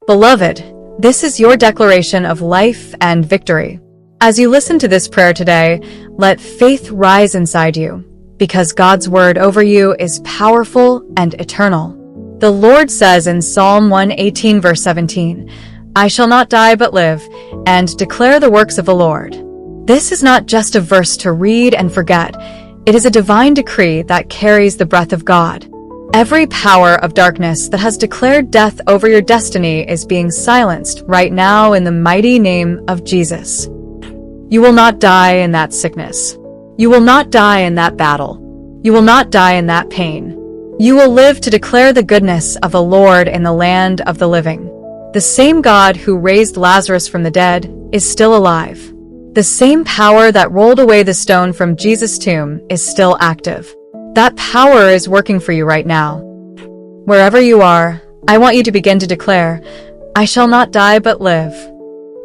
Beloved, this is your declaration of life and victory. As you listen to this prayer today, let faith rise inside you, because God's word over you is powerful and eternal. The Lord says in Psalm 118 verse 17, "I shall not die but live, and declare the works of the Lord." This is not just a verse to read and forget. It is a divine decree that carries the breath of God. Every power of darkness that has declared death over your destiny is being silenced right now in the mighty name of Jesus. You will not die in that sickness. You will not die in that battle. You will not die in that pain. You will live to declare the goodness of the Lord in the land of the living. The same God who raised Lazarus from the dead is still alive. The same power that rolled away the stone from Jesus' tomb is still active. That power is working for you right now. Wherever you are, I want you to begin to declare, "I shall not die but live."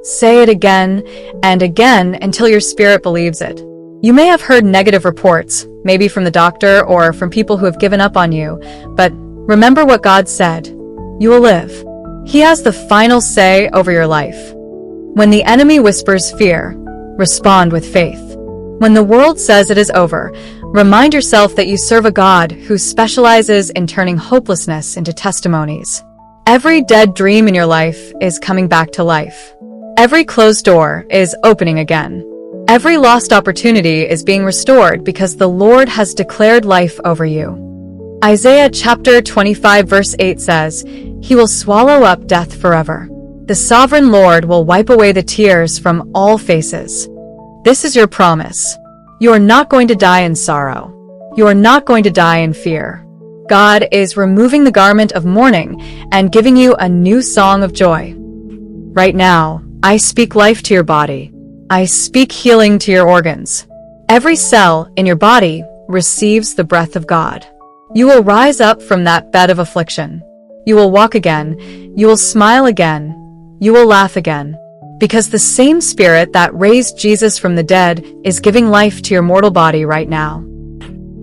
Say it again and again until your spirit believes it. You may have heard negative reports, maybe from the doctor or from people who have given up on you, but remember what God said. You will live. He has the final say over your life. When the enemy whispers fear, respond with faith. When the world says it is over, remind yourself that you serve a God who specializes in turning hopelessness into testimonies. Every dead dream in your life is coming back to life. Every closed door is opening again. Every lost opportunity is being restored because the Lord has declared life over you. Isaiah chapter 25 verse 8 says, "He will swallow up death forever. The sovereign Lord will wipe away the tears from all faces." This is your promise. You are not going to die in sorrow. You are not going to die in fear. God is removing the garment of mourning and giving you a new song of joy. Right now, I speak life to your body. I speak healing to your organs. Every cell in your body receives the breath of God. You will rise up from that bed of affliction. You will walk again. You will smile again. You will laugh again. Because the same Spirit that raised Jesus from the dead is giving life to your mortal body right now.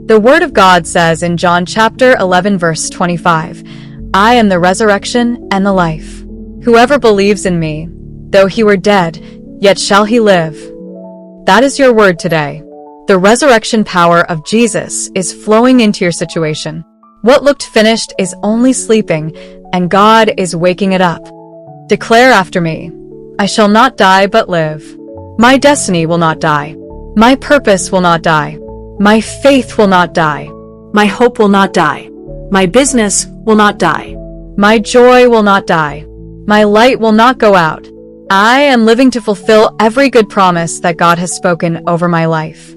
The Word of God says in John chapter 11 verse 25, "I am the resurrection and the life. Whoever believes in me, though he were dead, yet shall he live." That is your word today. The resurrection power of Jesus is flowing into your situation. What looked finished is only sleeping, and God is waking it up. Declare after me, "I shall not die but live. My destiny will not die. My purpose will not die. My faith will not die. My hope will not die. My business will not die. My joy will not die. My light will not go out. I am living to fulfill every good promise that God has spoken over my life."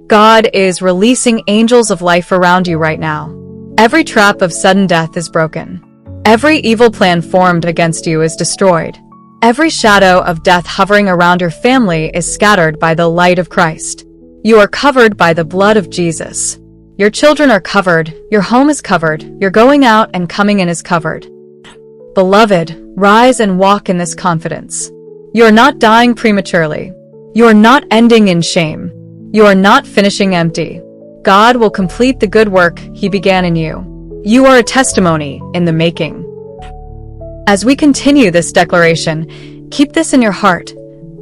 God is releasing angels of life around you right now. Every trap of sudden death is broken. Every evil plan formed against you is destroyed. Every shadow of death hovering around your family is scattered by the light of Christ. You are covered by the blood of Jesus. Your children are covered. Your home is covered. Your going out and coming in is covered. Beloved, rise and walk in this confidence. You are not dying prematurely. You are not ending in shame. You are not finishing empty. God will complete the good work He began in you. You are a testimony in the making. As we continue this declaration, keep this in your heart.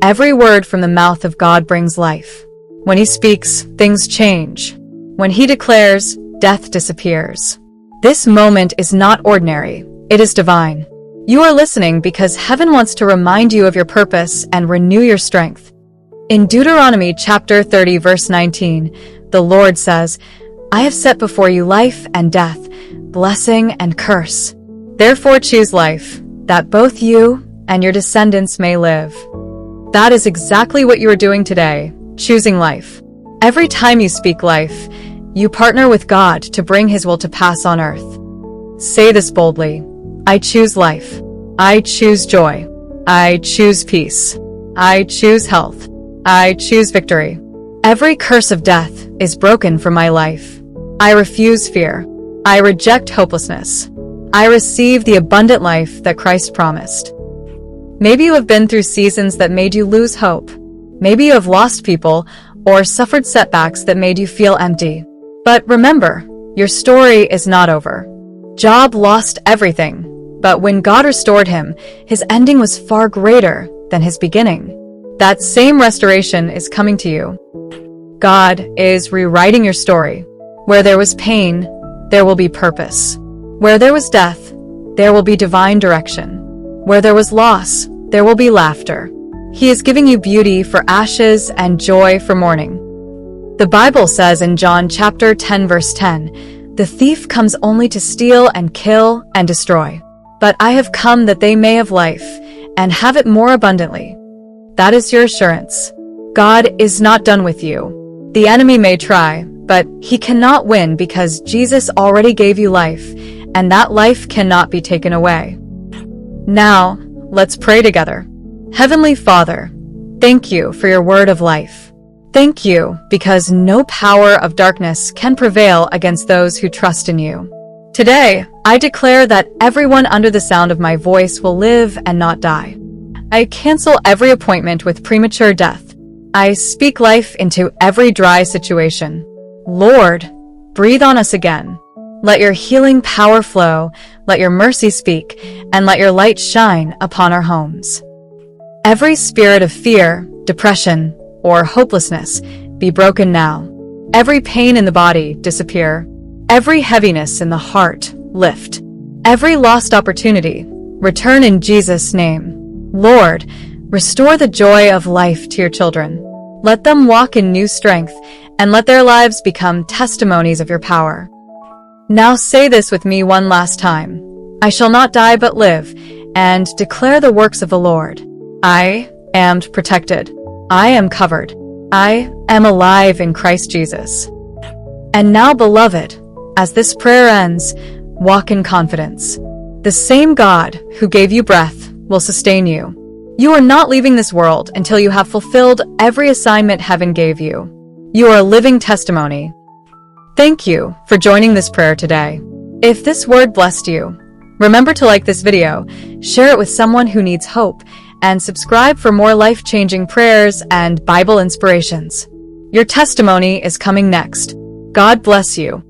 Every word from the mouth of God brings life. When He speaks, things change. When He declares, death disappears. This moment is not ordinary. It is divine. You are listening because heaven wants to remind you of your purpose and renew your strength. In Deuteronomy chapter 30 verse 19, the Lord says, "I have set before you life and death, blessing and curse. Therefore choose life, that both you and your descendants may live." That is exactly what you are doing today, choosing life. Every time you speak life, you partner with God to bring His will to pass on earth. Say this boldly, "I choose life. I choose joy. I choose peace. I choose health. I choose victory. Every curse of death is broken from my life. I refuse fear. I reject hopelessness. I receive the abundant life that Christ promised." Maybe you have been through seasons that made you lose hope. Maybe you have lost people or suffered setbacks that made you feel empty. But remember, your story is not over. Job lost everything. But when God restored him, his ending was far greater than his beginning. That same restoration is coming to you. God is rewriting your story. Where there was pain, there will be purpose. Where there was death, there will be divine direction. Where there was loss, there will be laughter. He is giving you beauty for ashes and joy for mourning. The Bible says in John chapter 10 verse 10, "The thief comes only to steal and kill and destroy. But I have come that they may have life and have it more abundantly." That is your assurance. God is not done with you. The enemy may try, but he cannot win because Jesus already gave you life, and that life cannot be taken away. Now, let's pray together. Heavenly Father, thank you for your word of life. Thank you because no power of darkness can prevail against those who trust in you. Today, I declare that everyone under the sound of my voice will live and not die. I cancel every appointment with premature death. I speak life into every dry situation. Lord, breathe on us again. Let your healing power flow, let your mercy speak, and let your light shine upon our homes. Every spirit of fear, depression, or hopelessness be broken now. Every pain in the body disappear. Every heaviness in the heart lift. Every lost opportunity return in Jesus' name. Lord, restore the joy of life to your children. Let them walk in new strength, and let their lives become testimonies of your power. Now say this with me one last time. I shall not die but live, and declare the works of the Lord. I am protected. I am covered. I am alive in Christ Jesus. And now, beloved, as this prayer ends, walk in confidence. The same God who gave you breath will sustain you. You are not leaving this world until you have fulfilled every assignment heaven gave you. You are a living testimony. Thank you for joining this prayer today. If this word blessed you, remember to like this video, share it with someone who needs hope, and subscribe for more life-changing prayers and Bible inspirations. Your testimony is coming next. God bless you.